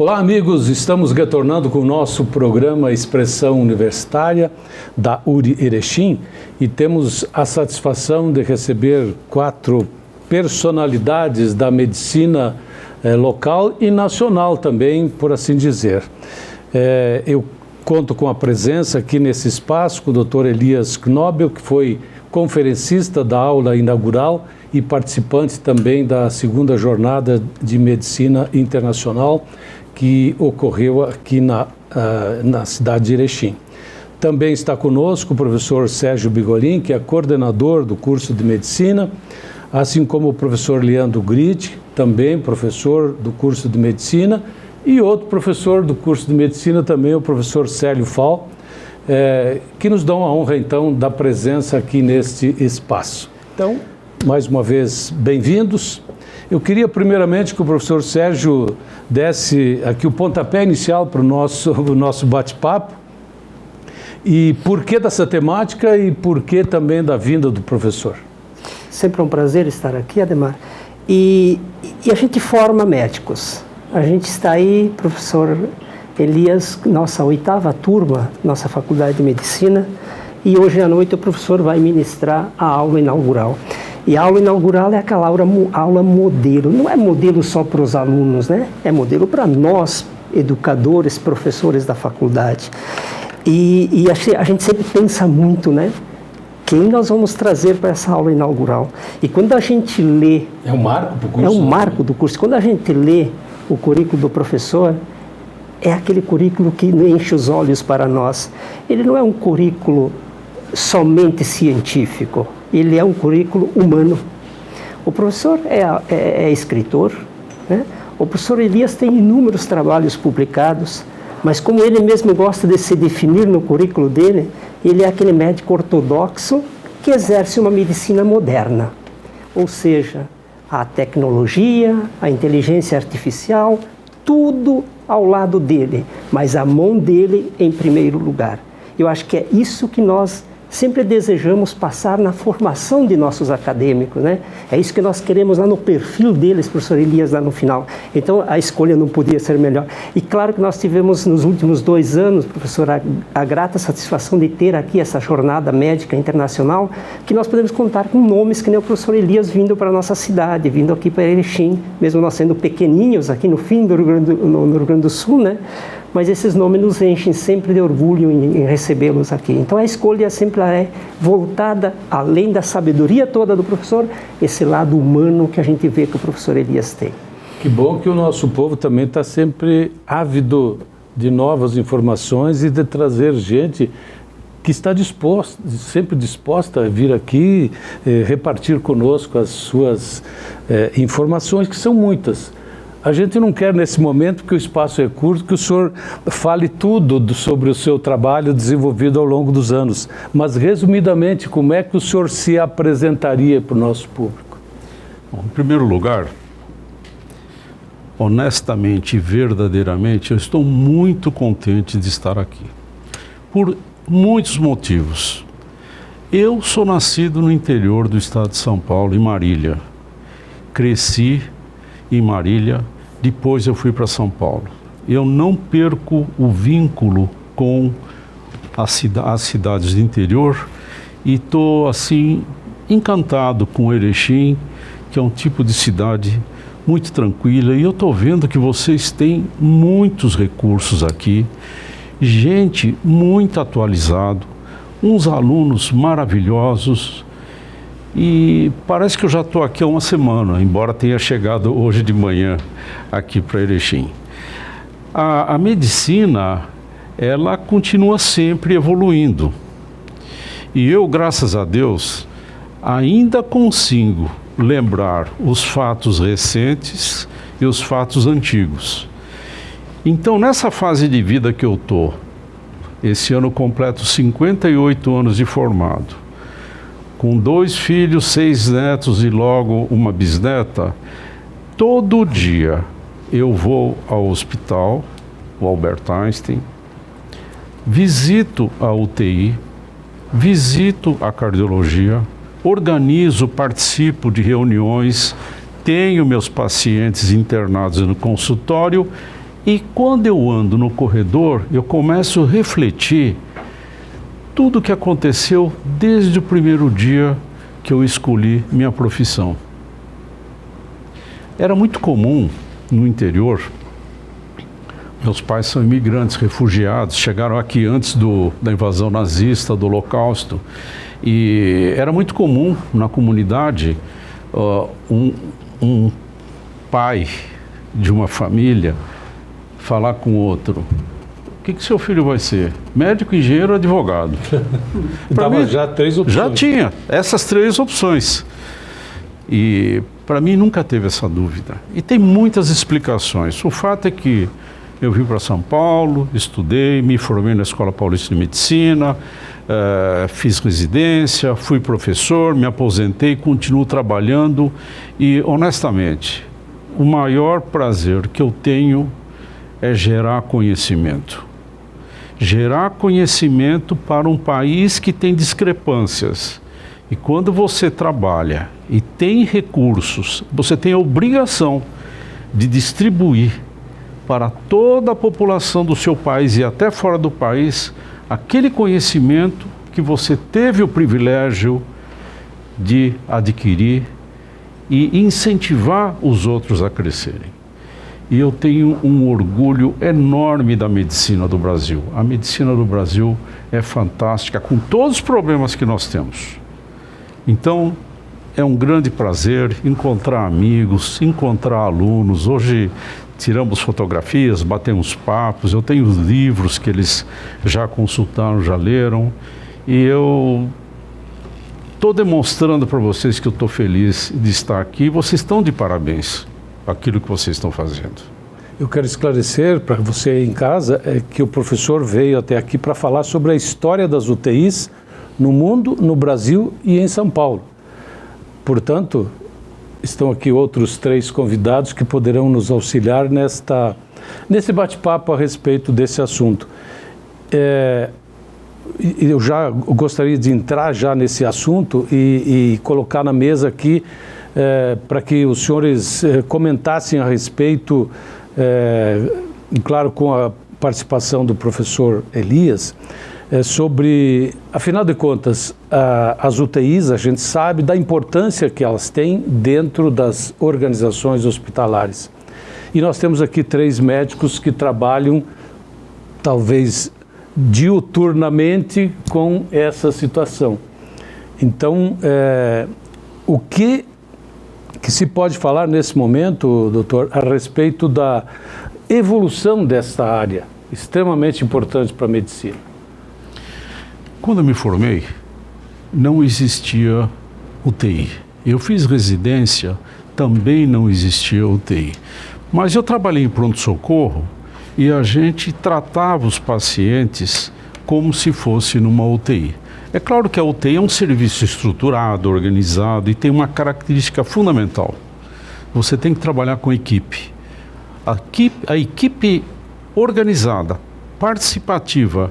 Olá, amigos, estamos retornando com o nosso programa Expressão Universitária da URI Erechim e temos a satisfação de receber 4 personalidades da medicina local e nacional também, por assim dizer. Eu conto com a presença aqui nesse espaço com o Dr. Elias Knobel, que foi conferencista da aula inaugural e participante também da segunda jornada de medicina internacional que ocorreu aqui na cidade de Erechim. Também está conosco o professor Sérgio Bigolin, que é coordenador do curso de medicina, assim como o professor Leandro Gritti, também professor do curso de medicina, e outro professor do curso de medicina também, o professor Célio Fal, que nos dão a honra, então, da presença aqui neste espaço. Então, mais uma vez, bem-vindos. Eu queria, primeiramente, que o professor Sérgio desse aqui o pontapé inicial para o nosso bate-papo. E por que dessa temática e por que também da vinda do professor? Sempre um prazer estar aqui, Ademar. E a gente forma médicos. A gente está aí, professor Elias, nossa 8ª turma, nossa faculdade de medicina, e hoje à noite o professor vai ministrar a aula inaugural. E a aula inaugural é aquela aula modelo, não é modelo só para os alunos, né? É modelo para nós, educadores, professores da faculdade. E a gente sempre pensa muito, né? Quem nós vamos trazer para essa aula inaugural? E quando a gente lê... É um marco do curso? É um marco do curso. Quando a gente lê o currículo do professor, é aquele currículo que enche os olhos para nós. Ele não é um currículo somente científico, ele é um currículo humano. O professor é escritor, né? O professor Elias tem inúmeros trabalhos publicados, mas como ele mesmo gosta de se definir no currículo dele, ele é aquele médico ortodoxo que exerce uma medicina moderna. Ou seja, a tecnologia, a inteligência artificial, tudo ao lado dele, mas a mão dele em primeiro lugar. Eu acho que é isso que nós sempre desejamos passar na formação de nossos acadêmicos, né? É isso que nós queremos lá no perfil deles, professor Elias, lá no final. Então, a escolha não podia ser melhor. E claro que nós tivemos nos últimos 2 anos, professor, a grata satisfação de ter aqui essa jornada médica internacional, que nós podemos contar com nomes que nem o professor Elias vindo para a nossa cidade, vindo aqui para Erechim, mesmo nós sendo pequeninhos aqui no fim do no Rio Grande do Sul, né? Mas esses nomes nos enchem sempre de orgulho em recebê-los aqui. Então a escolha sempre é voltada, além da sabedoria toda do professor, esse lado humano que a gente vê que o professor Elias tem. Que bom que o nosso povo também está sempre ávido de novas informações e de trazer gente que está sempre disposta a vir aqui repartir conosco as suas informações, que são muitas. A gente não quer, nesse momento, porque o espaço é curto, que o senhor fale tudo sobre o seu trabalho desenvolvido ao longo dos anos. Mas, resumidamente, como é que o senhor se apresentaria para o nosso público? Bom, em primeiro lugar, honestamente e verdadeiramente, eu estou muito contente de estar aqui. Por muitos motivos. Eu sou nascido no interior do estado de São Paulo, em Marília. Cresci em Marília. Depois eu fui para São Paulo. Eu não perco o vínculo com as cidades do interior e estou, assim, encantado com Erechim, que é um tipo de cidade muito tranquila. E eu estou vendo que vocês têm muitos recursos aqui, gente muito atualizado, uns alunos maravilhosos. E parece que eu já estou aqui há uma semana, embora tenha chegado hoje de manhã aqui para Erechim. A medicina, ela continua sempre evoluindo. E eu, graças a Deus, ainda consigo lembrar os fatos recentes e os fatos antigos. Então, nessa fase de vida que eu estou, esse ano completo 58 anos de formado, com 2 filhos, 6 netos e logo uma bisneta, todo dia eu vou ao hospital, o Albert Einstein, visito a UTI, visito a cardiologia, organizo, participo de reuniões, tenho meus pacientes internados no consultório E quando eu ando no corredor, eu começo a refletir tudo o que aconteceu desde o primeiro dia que eu escolhi minha profissão. Era muito comum no interior, meus pais são imigrantes, refugiados, chegaram aqui antes da invasão nazista, do Holocausto, e era muito comum na comunidade um pai de uma família falar com outro: o que seu filho vai ser? Médico, engenheiro ou advogado? Dava já 3 opções. Já tinha essas 3 opções. E para mim nunca teve essa dúvida. E tem muitas explicações. O fato é que eu vim para São Paulo, estudei, me formei na Escola Paulista de Medicina, fiz residência, fui professor, me aposentei, continuo trabalhando e, honestamente, o maior prazer que eu tenho é gerar conhecimento. Gerar conhecimento para um país que tem discrepâncias. E quando você trabalha e tem recursos, você tem a obrigação de distribuir para toda a população do seu país e até fora do país aquele conhecimento que você teve o privilégio de adquirir e incentivar os outros a crescerem. E eu tenho um orgulho enorme da medicina do Brasil. A medicina do Brasil é fantástica, com todos os problemas que nós temos. Então, é um grande prazer encontrar amigos, encontrar alunos. Hoje tiramos fotografias, batemos papos, eu tenho os livros que eles já consultaram, já leram, e eu estou demonstrando para vocês que eu estou feliz de estar aqui. Vocês estão de parabéns por aquilo que vocês estão fazendo. Eu quero esclarecer para você em casa que o professor veio até aqui para falar sobre a história das UTIs no mundo, no Brasil e em São Paulo. Portanto, estão aqui outros 3 convidados que poderão nos auxiliar nesse bate-papo a respeito desse assunto. Eu já gostaria de entrar já nesse assunto e colocar na mesa aqui para que os senhores comentassem a respeito, claro, com a participação do professor Elias, sobre, afinal de contas, as UTIs, a gente sabe da importância que elas têm dentro das organizações hospitalares. E nós temos aqui 3 médicos que trabalham, talvez diuturnamente, com essa situação. Então, o que se pode falar nesse momento, doutor, a respeito da evolução desta área, extremamente importante para a medicina? Quando eu me formei, não existia UTI. Eu fiz residência, também não existia UTI. Mas eu trabalhei em pronto-socorro e a gente tratava os pacientes como se fosse numa UTI. É claro que a UTI é um serviço estruturado, organizado e tem uma característica fundamental. Você tem que trabalhar com equipe. A equipe organizada, participativa,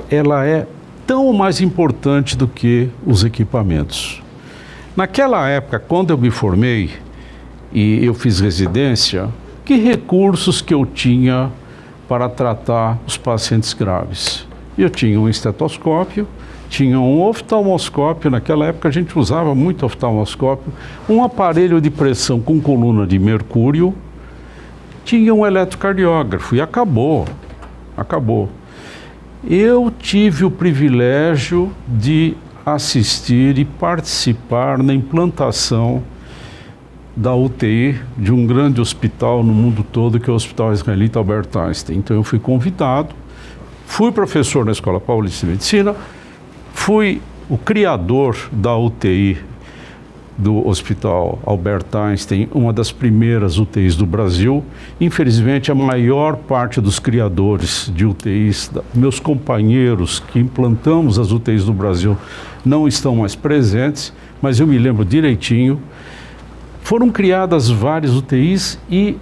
ela é tão mais importante do que os equipamentos. Naquela época, quando eu me formei e eu fiz residência, que recursos que eu tinha para tratar os pacientes graves? Eu tinha um estetoscópio, tinha um oftalmoscópio, naquela época a gente usava muito oftalmoscópio, um aparelho de pressão com coluna de mercúrio, tinha um eletrocardiógrafo e acabou. Eu tive o privilégio de assistir e participar na implantação da UTI de um grande hospital no mundo todo, que é o Hospital Israelita Albert Einstein. Então eu fui convidado, fui professor na Escola Paulista de Medicina, fui o criador da UTI do Hospital Albert Einstein, uma das primeiras UTIs do Brasil. Infelizmente, a maior parte dos criadores de UTIs, meus companheiros que implantamos as UTIs do Brasil, não estão mais presentes, mas eu me lembro direitinho. Foram criadas várias UTIs e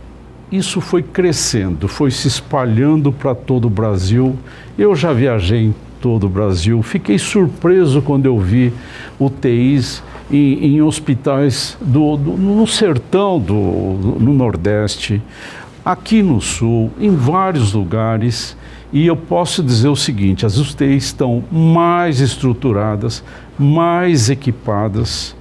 isso foi crescendo, foi se espalhando para todo o Brasil. Eu já viajei em todo o Brasil, fiquei surpreso quando eu vi UTIs em hospitais no sertão, no Nordeste, aqui no Sul, em vários lugares, e eu posso dizer o seguinte, as UTIs estão mais estruturadas, mais equipadas.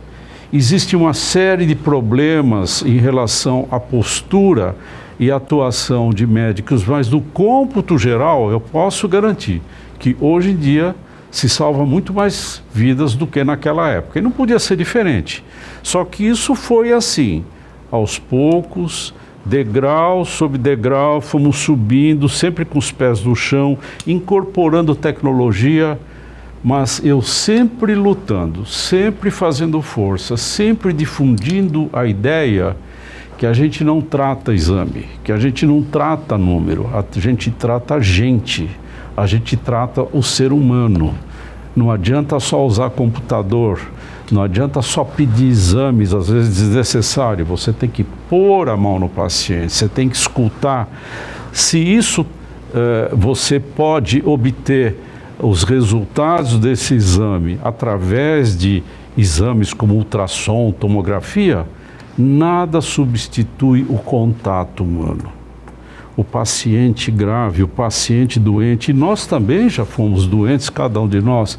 Existe uma série de problemas em relação à postura e atuação de médicos, mas no cômputo geral eu posso garantir que hoje em dia se salva muito mais vidas do que naquela época. E não podia ser diferente. Só que isso foi assim, aos poucos, degrau sobre degrau, fomos subindo, sempre com os pés no chão, incorporando tecnologia, mas eu sempre lutando, sempre fazendo força, sempre difundindo a ideia que a gente não trata exame, que a gente não trata número, a gente trata gente, a gente trata o ser humano. Não adianta só usar computador, não adianta só pedir exames, às vezes desnecessário, você tem que pôr a mão no paciente, você tem que escutar. Se isso você pode obter os resultados desse exame através de exames como ultrassom, tomografia, nada substitui o contato humano. O paciente grave, o paciente doente, e nós também já fomos doentes, cada um de nós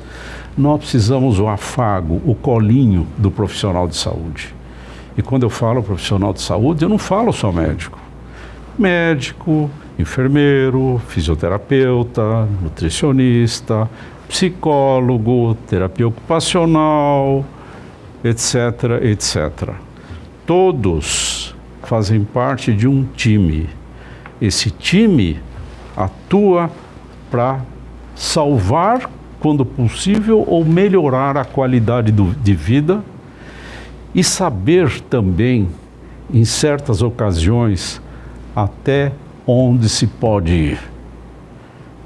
precisamos o afago, o colinho do profissional de saúde. E quando eu falo profissional de saúde, eu não falo só médico. Médico, enfermeiro, fisioterapeuta, nutricionista, psicólogo, terapia ocupacional, etc., etc. Todos fazem parte de um time. Esse time atua para salvar, quando possível, ou melhorar a qualidade de vida e saber também, em certas ocasiões, até onde se pode ir.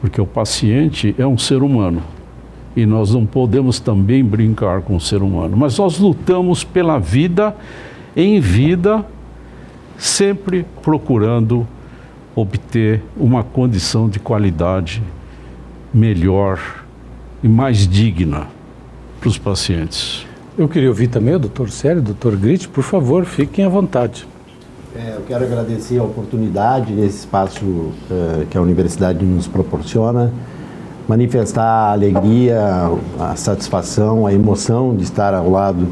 Porque o paciente é um ser humano e nós não podemos também brincar com o ser humano, mas nós lutamos pela vida, em vida, sempre procurando obter uma condição de qualidade melhor e mais digna para os pacientes. Eu queria ouvir também o Dr. Célio, Dr. Gritti, por favor, fiquem à vontade. Eu quero agradecer a oportunidade nesse espaço que a universidade nos proporciona, manifestar a alegria, a satisfação, a emoção de estar ao lado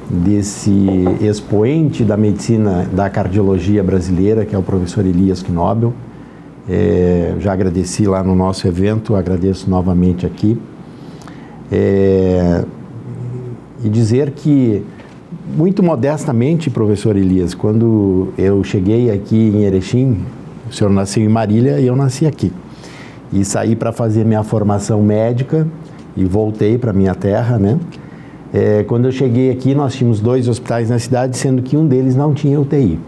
desse expoente da medicina, da cardiologia brasileira, que é o professor Elias Knobel. Já agradeci lá no nosso evento, agradeço novamente aqui. E dizer que, muito modestamente, professor Elias, quando eu cheguei aqui em Erechim, o senhor nasceu em Marília e eu nasci aqui. E saí para fazer minha formação médica e voltei para minha terra, né? Quando eu cheguei aqui, nós tínhamos 2 hospitais na cidade, sendo que um deles não tinha UTI.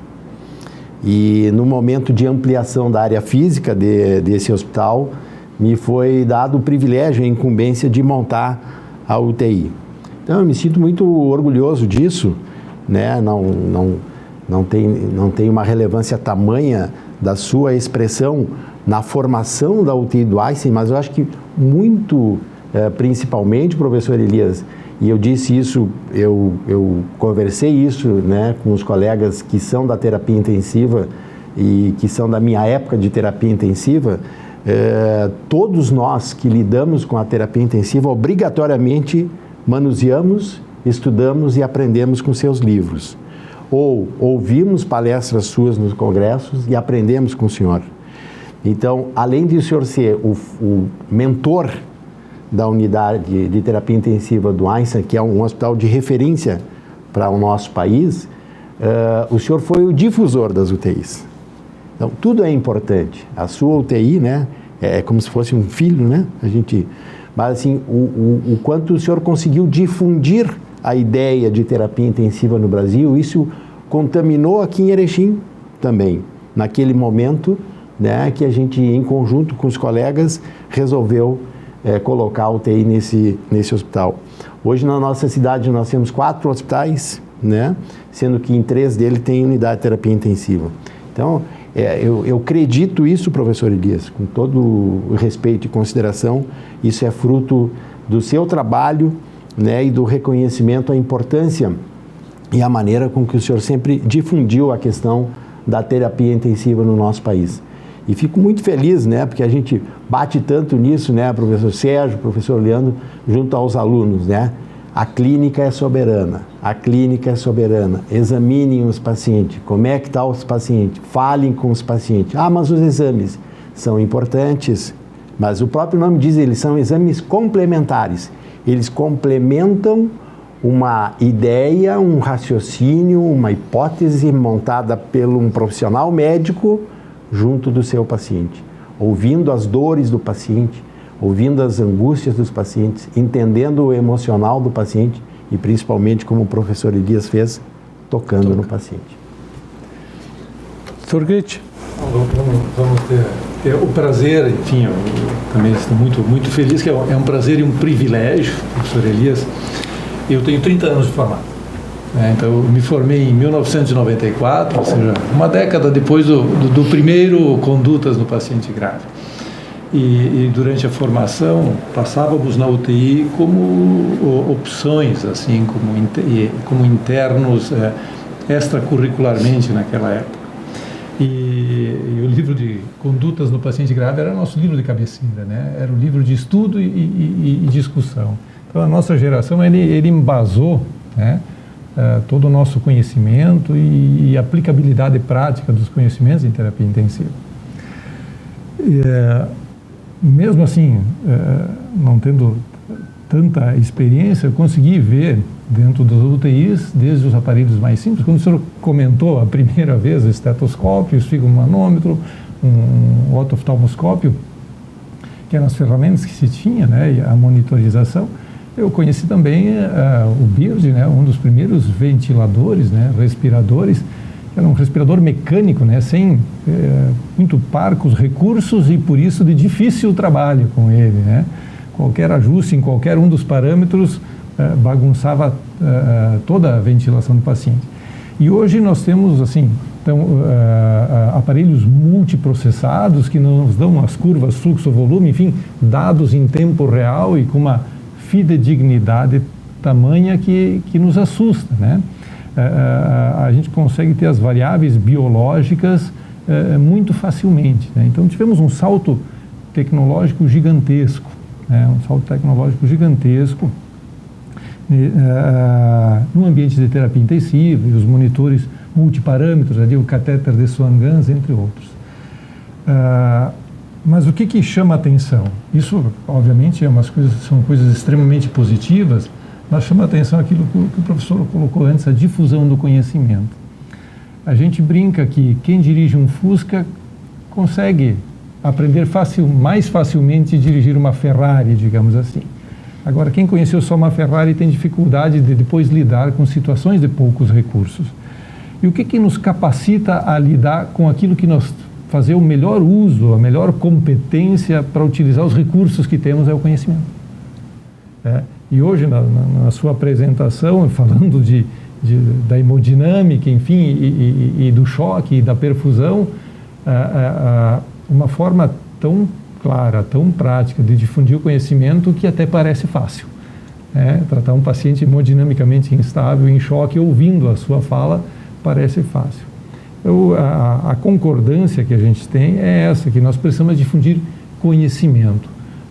E no momento de ampliação da área física desse hospital, me foi dado o privilégio, a incumbência de montar a UTI. Então eu me sinto muito orgulhoso disso, né? Não tem uma relevância tamanha da sua expressão na formação da UTI do Einstein, mas eu acho que muito, principalmente, professor Elias, e eu disse isso, eu conversei isso, né, com os colegas que são da terapia intensiva e que são da minha época de terapia intensiva, todos nós que lidamos com a terapia intensiva obrigatoriamente manuseamos, estudamos e aprendemos com seus livros. Ou ouvimos palestras suas nos congressos e aprendemos com o senhor. Então, além de o senhor ser o mentor da unidade de terapia intensiva do Einstein, que é um hospital de referência para o nosso país, o senhor foi o difusor das UTIs. Então, tudo é importante. A sua UTI, né, é como se fosse um filho, né? Mas, assim, o quanto o senhor conseguiu difundir a ideia de terapia intensiva no Brasil, isso contaminou aqui em Erechim também. Naquele momento, né, que a gente, em conjunto com os colegas, resolveu colocar a UTI nesse hospital. Hoje, na nossa cidade, nós temos 4 hospitais, né, sendo que em 3 deles tem unidade de terapia intensiva. Então, eu acredito isso, professor Elias, com todo o respeito e consideração, isso é fruto do seu trabalho, né, e do reconhecimento à importância e a maneira com que o senhor sempre difundiu a questão da terapia intensiva no nosso país. E fico muito feliz, né, porque a gente bate tanto nisso, né, professor Sérgio, professor Leandro, junto aos alunos, né? A clínica é soberana, a clínica é soberana. Examinem os pacientes, como é que está os pacientes, falem com os pacientes. Ah, mas os exames são importantes, mas o próprio nome diz, eles são exames complementares. Eles complementam uma ideia, um raciocínio, uma hipótese montada por um profissional médico junto do seu paciente, ouvindo as dores do paciente, ouvindo as angústias dos pacientes, entendendo o emocional do paciente e principalmente, como o professor Elias fez, tocando no paciente. Dr. Goethe. Vamos ter o prazer, enfim, eu também estou muito feliz, que é um prazer e um privilégio, professor Elias. Eu tenho 30 anos de formado. Então, eu me formei em 1994, ou seja, uma década depois do primeiro Condutas no Paciente Grave. E durante a formação, passávamos na UTI como opções, assim, como internos extracurricularmente naquela época. E o livro de Condutas no Paciente Grave era nosso livro de cabeceira, né? Era o livro de estudo e discussão. Então, a nossa geração, ele embasou, né, todo o nosso conhecimento e aplicabilidade prática dos conhecimentos em terapia intensiva. Mesmo assim, não tendo tanta experiência, eu consegui ver dentro das UTIs, desde os aparelhos mais simples, quando o senhor comentou a primeira vez o estetoscópio, o esfigomanômetro, um otoftalmoscópio, que eram as ferramentas que se tinha, né, e a monitorização. Eu conheci também o BIRD, né, um dos primeiros ventiladores, né, respiradores, que era um respirador mecânico, né, sem muito parcos recursos e por isso de difícil trabalho com ele, né. Qualquer ajuste em qualquer um dos parâmetros bagunçava toda a ventilação do paciente. E hoje nós temos, assim, aparelhos multiprocessados que nos dão as curvas fluxo-volume, enfim, dados em tempo real e com uma fidedignidade tamanha que nos assusta, né? A gente consegue ter as variáveis biológicas muito facilmente, né? Então tivemos um salto tecnológico gigantesco, né? No ambiente de terapia intensiva e os monitores multiparâmetros, ali, o catéter de Swan-Ganz, entre outros. Mas o que chama a atenção? Isso, obviamente, são coisas extremamente positivas, mas chama a atenção aquilo que o professor colocou antes, a difusão do conhecimento. A gente brinca que quem dirige um Fusca consegue aprender mais facilmente dirigir uma Ferrari, digamos assim. Agora, quem conheceu só uma Ferrari tem dificuldade de depois lidar com situações de poucos recursos. E o que nos capacita a lidar com aquilo que nós fazer o melhor uso, a melhor competência para utilizar os recursos que temos é o conhecimento. E hoje, na sua apresentação, falando da hemodinâmica, enfim, e do choque e da perfusão, uma forma tão clara, tão prática de difundir o conhecimento que até parece fácil. Tratar um paciente hemodinamicamente instável, em choque, ouvindo a sua fala, parece fácil. A concordância que a gente tem é essa, que nós precisamos difundir conhecimento.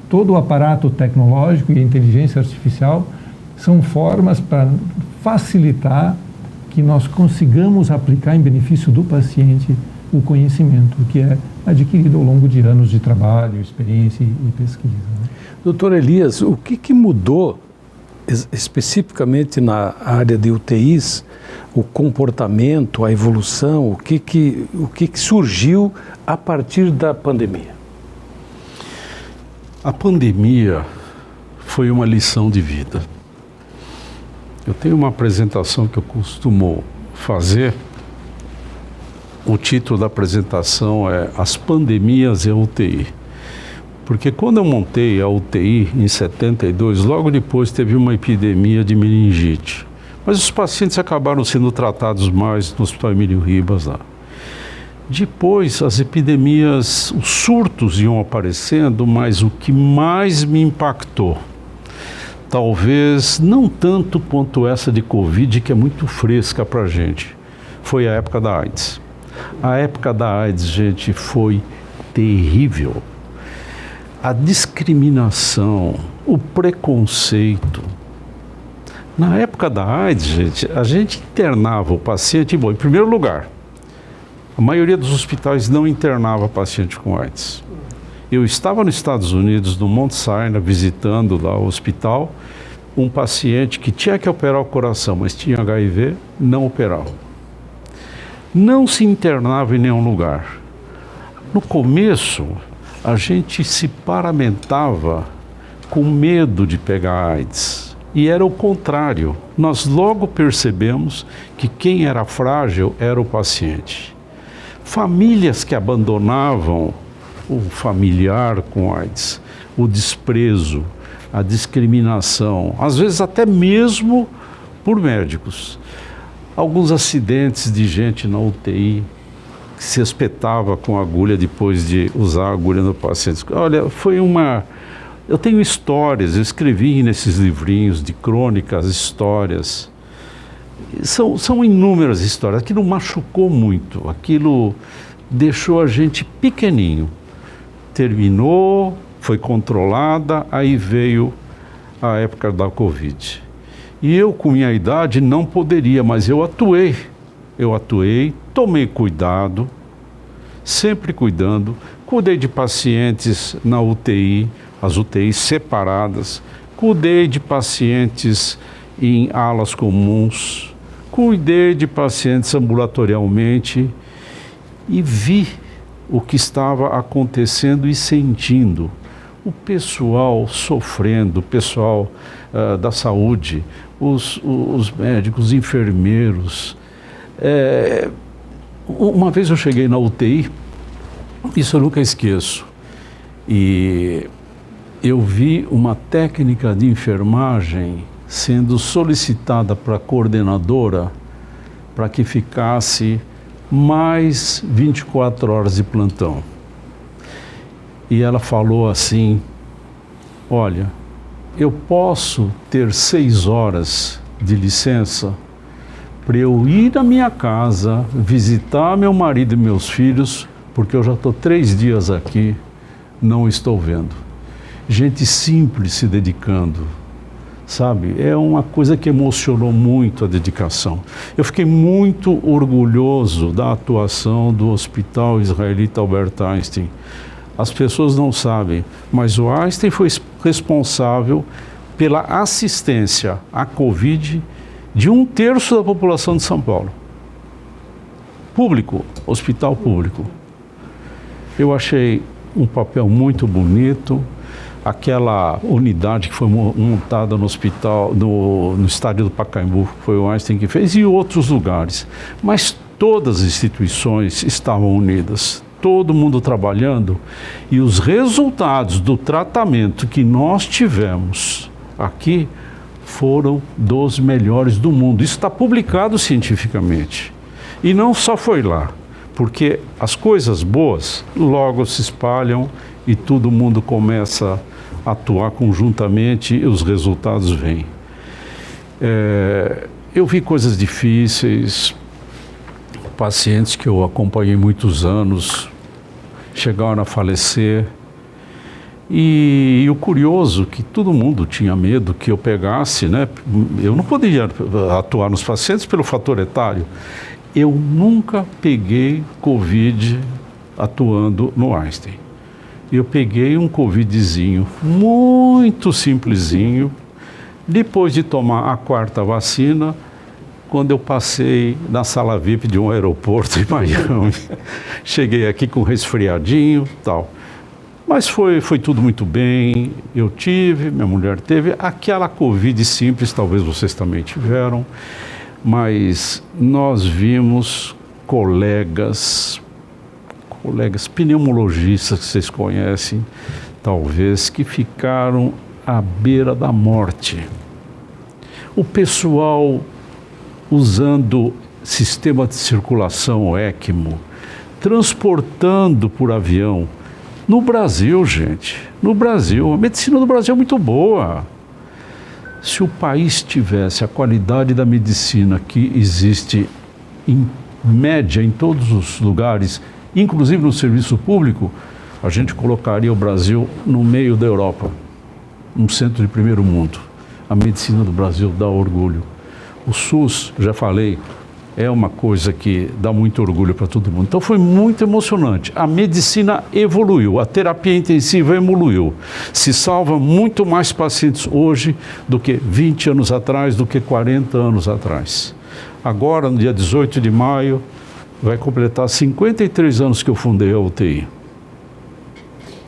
Todo o aparato tecnológico e a inteligência artificial são formas para facilitar que nós consigamos aplicar em benefício do paciente o conhecimento que é adquirido ao longo de anos de trabalho, experiência e pesquisa, né? Doutor Elias, o que mudou especificamente na área de UTIs, o comportamento, a evolução, o que surgiu a partir da pandemia? A pandemia foi uma lição de vida. Eu tenho uma apresentação que eu costumo fazer. O título da apresentação é As Pandemias e a UTI. Porque quando eu montei a UTI em 72, logo depois teve uma epidemia de meningite. Mas os pacientes acabaram sendo tratados mais no Hospital Emílio Ribas lá. Depois as epidemias, os surtos iam aparecendo, mas o que mais me impactou, talvez não tanto quanto essa de Covid, que é muito fresca para a gente, foi a época da AIDS. A época da AIDS, gente, foi terrível. A discriminação, o preconceito. Na época da AIDS, gente, a gente internava o paciente, bom, em primeiro lugar, a maioria dos hospitais não internava paciente com AIDS. Eu estava nos Estados Unidos, no Mount Sinai, visitando lá o hospital, um paciente que tinha que operar o coração, mas tinha HIV, não operava. Não se internava em nenhum lugar. No começo, a gente se paramentava com medo de pegar AIDS. E era o contrário. Nós logo percebemos que quem era frágil era o paciente. Famílias que abandonavam o familiar com AIDS, o desprezo, a discriminação, às vezes até mesmo por médicos. Alguns acidentes de gente na UTI que se espetava com agulha depois de usar a agulha no paciente. Olha, foi uma... Eu tenho histórias, eu escrevi nesses livrinhos de crônicas, histórias. São inúmeras histórias. Aquilo machucou muito, aquilo deixou a gente pequeninho. Terminou, foi controlada, aí veio a época da Covid. E eu, com minha idade, não poderia, mas eu atuei, tomei cuidado, sempre cuidando, cuidei de pacientes na UTI, as UTIs separadas, cuidei de pacientes em alas comuns, cuidei de pacientes ambulatorialmente e vi o que estava acontecendo e sentindo. O pessoal sofrendo, o pessoal da saúde, os médicos, os enfermeiros. Uma vez eu cheguei na UTI, isso eu nunca esqueço, e eu vi uma técnica de enfermagem sendo solicitada para a coordenadora para que ficasse mais 24 horas de plantão. E ela falou assim: olha, eu posso ter 6 horas de licença para eu ir à minha casa, visitar meu marido e meus filhos, porque eu já estou 3 dias aqui, não estou vendo. Gente simples se dedicando, sabe? É uma coisa que emocionou muito a dedicação. Eu fiquei muito orgulhoso da atuação do Hospital Israelita Albert Einstein. As pessoas não sabem, mas o Einstein foi responsável pela assistência à Covid de 1/3 da população de São Paulo. Público, hospital público. Eu achei um papel muito bonito. Aquela unidade que foi montada no hospital, no estádio do Pacaembu, foi o Einstein que fez, e outros lugares. Mas todas as instituições estavam unidas, todo mundo trabalhando, e os resultados do tratamento que nós tivemos aqui foram dos melhores do mundo. Isso está publicado cientificamente. E não só foi lá, porque as coisas boas logo se espalham e todo mundo começa a atuar conjuntamente e os resultados vêm. Eu vi coisas difíceis, pacientes que eu acompanhei muitos anos chegaram a falecer. E o curioso que todo mundo tinha medo que eu pegasse, né? Eu não podia atuar nos pacientes pelo fator etário. Eu nunca peguei Covid atuando no Einstein. Eu peguei um Covidzinho muito simplesinho, depois de tomar a 4ª vacina, quando eu passei na sala VIP de um aeroporto em Miami. Cheguei aqui com resfriadinho e tal. Mas foi tudo muito bem, eu tive, minha mulher teve, aquela Covid simples, talvez vocês também tiveram, mas nós vimos colegas pneumologistas que vocês conhecem, talvez, que ficaram à beira da morte. O pessoal usando sistema de circulação ECMO, transportando por avião. No Brasil, gente, no Brasil, a medicina do Brasil é muito boa. Se o país tivesse a qualidade da medicina que existe em média em todos os lugares, inclusive no serviço público, a gente colocaria o Brasil no meio da Europa, um centro de primeiro mundo. A medicina do Brasil dá orgulho. O SUS, já falei, é uma coisa que dá muito orgulho para todo mundo. Então foi muito emocionante. A medicina evoluiu, a terapia intensiva evoluiu. Se salva muito mais pacientes hoje do que 20 anos atrás, do que 40 anos atrás. Agora, no dia 18 de maio, vai completar 53 anos que eu fundei a UTI.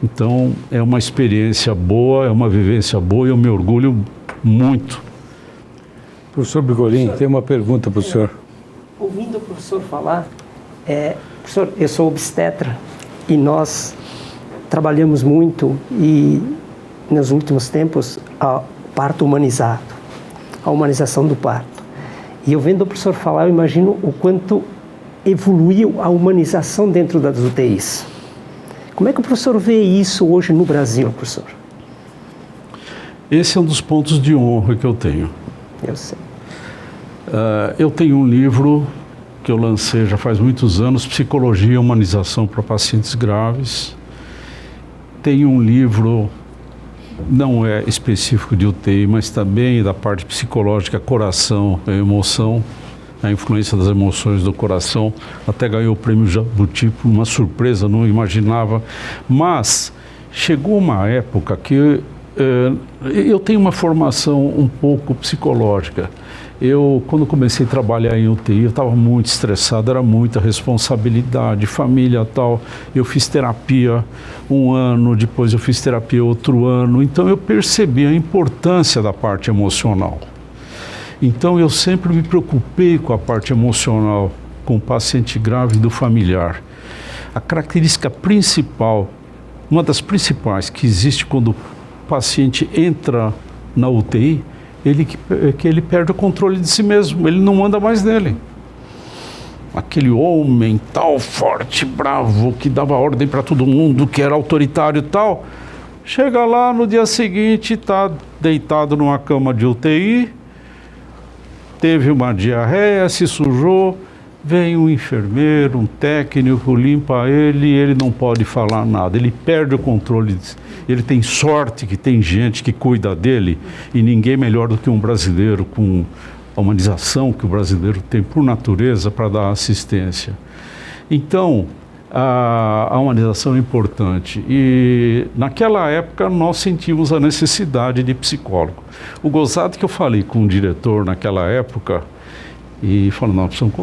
Então, é uma experiência boa, é uma vivência boa e eu me orgulho muito. Professor Brigolin, tem uma pergunta para o senhor. Ouvindo o professor falar, professor, eu sou obstetra e nós trabalhamos muito e, nos últimos tempos, o parto humanizado, a humanização do parto. E eu vendo o professor falar, eu imagino o quanto evoluiu a humanização dentro das UTIs. Como é que o professor vê isso hoje no Brasil, professor? Esse é um dos pontos de honra que eu tenho. Eu sei. Eu tenho um livro que eu lancei já faz muitos anos, Psicologia e Humanização para Pacientes Graves. Tenho um livro, não é específico de UTI, mas também da parte psicológica, coração e emoção, a influência das emoções do coração. Até ganhou o prêmio Jabuti por uma surpresa, não imaginava. Mas chegou uma época que eu tenho uma formação um pouco psicológica. Quando comecei a trabalhar em UTI, eu estava muito estressado, era muita responsabilidade, família e tal. Eu fiz terapia um ano, depois eu fiz terapia outro ano. Então eu percebi a importância da parte emocional. Então eu sempre me preocupei com a parte emocional, com o paciente grave e do familiar. A característica principal, uma das principais que existe quando o paciente entra na UTI, que ele perde o controle de si mesmo, ele não manda mais nele. Aquele homem tal, forte, bravo, que dava ordem para todo mundo, que era autoritário e tal, chega lá no dia seguinte, está deitado numa cama de UTI, teve uma diarreia, se sujou, vem um enfermeiro, um técnico, limpa ele e ele não pode falar nada, ele perde o controle. Ele tem sorte que tem gente que cuida dele e ninguém melhor do que um brasileiro com a humanização que o brasileiro tem por natureza para dar assistência. Então, a humanização é importante e naquela época nós sentimos a necessidade de psicólogo. O gozado que eu falei com o diretor naquela época e falou, nós precisamos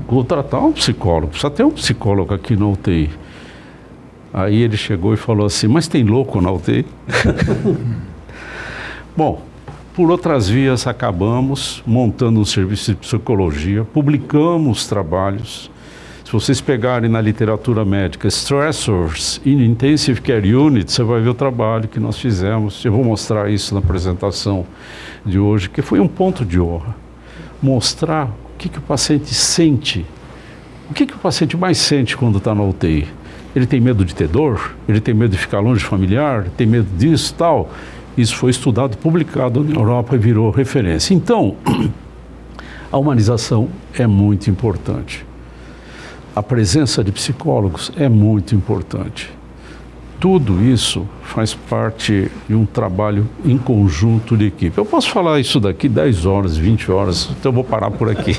contratar um psicólogo, precisa ter um psicólogo aqui na UTI. Aí ele chegou e falou assim, mas tem louco na UTI? Bom, por outras vias acabamos montando um serviço de psicologia, publicamos trabalhos. Se vocês pegarem na literatura médica, Stressors in Intensive Care Unit, você vai ver o trabalho que nós fizemos. Eu vou mostrar isso na apresentação de hoje, que foi um ponto de honra. Mostrar o que o paciente sente. O que o paciente mais sente quando está na UTI? Ele tem medo de ter dor? Ele tem medo de ficar longe de familiar? Tem medo disso e tal? Isso foi estudado, publicado na Europa e virou referência. Então, a humanização é muito importante. A presença de psicólogos é muito importante. Tudo isso faz parte de um trabalho em conjunto de equipe. Eu posso falar isso daqui 10 horas, 20 horas, então eu vou parar por aqui.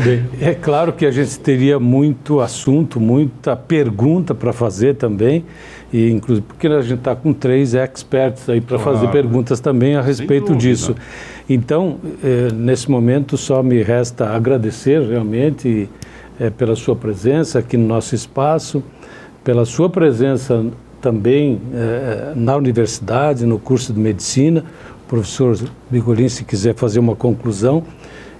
Bem, é claro que a gente teria muito assunto, muita pergunta para fazer também, e inclusive porque a gente está com 3 experts aí para fazer perguntas também a respeito disso. Então, nesse momento só me resta agradecer realmente pela sua presença aqui no nosso espaço, pela sua presença também na universidade, no curso de medicina. O professor Brigolin, se quiser fazer uma conclusão,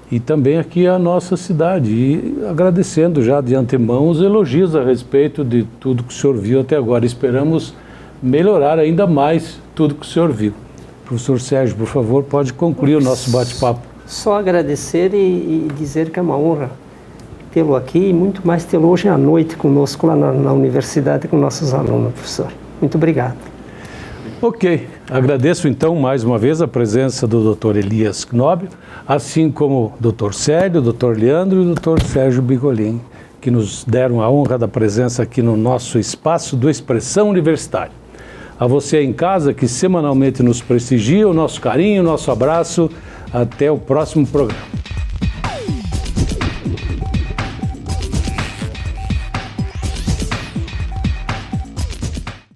e também aqui a nossa cidade, e agradecendo já de antemão os elogios a respeito de tudo que o senhor viu até agora. Esperamos melhorar ainda mais tudo que o senhor viu. Professor Sérgio, por favor, pode concluir o nosso bate-papo. Só agradecer e dizer que é uma honra tê-lo aqui e muito mais tê-lo hoje à noite conosco lá na universidade com nossos alunos, professor. Muito obrigado. Ok, agradeço então mais uma vez a presença do Dr. Elias Knobel, assim como o Dr. Célio, o Dr. Leandro e o Dr. Sérgio Bigolin, que nos deram a honra da presença aqui no nosso espaço do Expressão Universitária. A você em casa que semanalmente nos prestigia, o nosso carinho, o nosso abraço. Até o próximo programa.